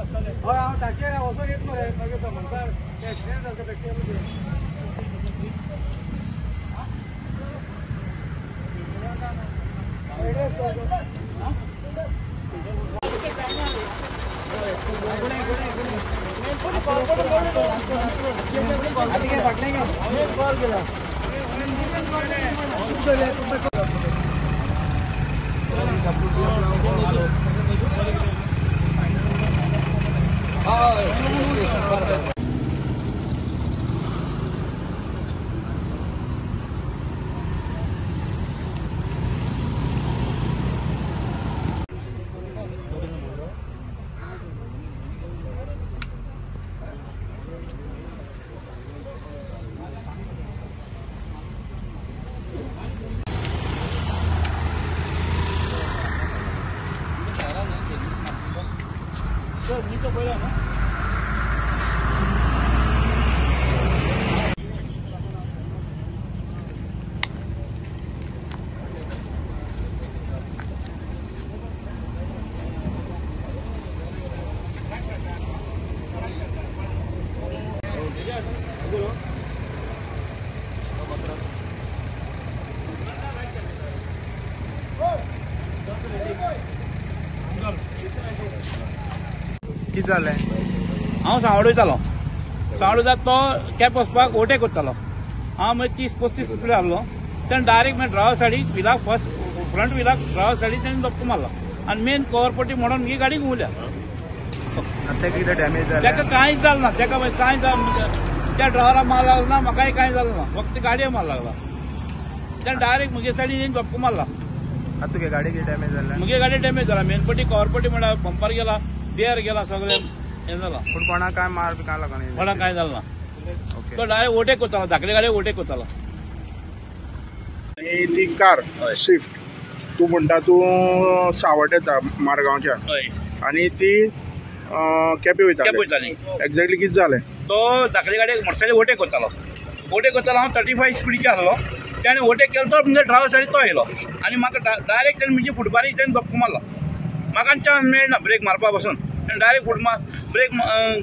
हय हांव ताचेर वचोन येत मरे मागीर समजता एक्सिडेंट जाता बेश्टें कॉल केला कितें जालें? हांव सांवड वयतालो तो कॅप वचपाक ओवरटेक करतालो हांव मागीर 30-35 स्पीड आहलो तेणें डायरेक्ट मागीर ड्रायव्हर सायडीक व्हिलाक फर्स्ट फ्रंट व्हिलाक ड्रायव्हर सायडीक तेणें धक्को मारलो आनी मेन कवर पट्टी मोडून ही गाडी घुंवल्या. तेका कितें डॅमेज जालें? तेका कांयच जालें ना, तेका कांय त्या ड्रायव्हराक मार लागलो ना, म्हाकाय कांय जालें ना, फक्त गाडयेक मार लागला. तेणें डायरेक्ट म्हगे सायडीन धक्को मारला. आतां तुगे गाडयेक डॅमेज जालें? म्हगे गाडी डॅमेज जाला, मेन पट्टी कवर पट्टी म्हळ्यार बंपर गेला, देर गेला, सगळें हें जालां. पूण कोणाक काय मार काय लागना? कोणाक कांय जालें ना. ओके. तो डायरेक्ट ओवरटेक करतालो, धाकले गाडये ओवरटेक करतालो. ती कार स्विफ्ट तू म्हणटा तूं सावट येता मारगांवच्या हय. आनी ती केपें कॅप वयताली वयताली. एक्झॅक्टली कितें जालें? तो धाकले गाडये मोटरसायकल ओवरटेक करतालो हांव 35 स्पिडीचे आहलो. त्याने ओवरटेक केलो तो म्हणजे ड्रायव्हर सायडीक तो येयलो आनी म्हाका डायरेक्ट तेणें म्हणजे फुटबारीक तेणें धक्को मारलो. म्हाका चान्स मेळना ब्रेक मारपा पासून. तेणें डायरेक्ट ब्रेक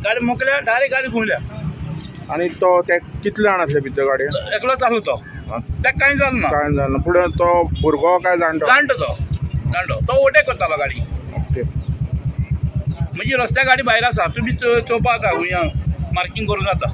गाडी मोकल्या, डायरेक्ट गाडी घुंवल्या. आनी तो ते कितले जाण आसले भितर गाडयेन? एकलोच आहलो तो, ताका कांय जालें ना. कांय जालें ना. फुडें तो भुरगो काय जाणटो? जाणटो तो ओवरटेक करतालो गाडी. ओके. म्हणजे रस्त्यार गाडी भायर आसा, तुमी चोवपा जाता, मार्कींग करूं जाता.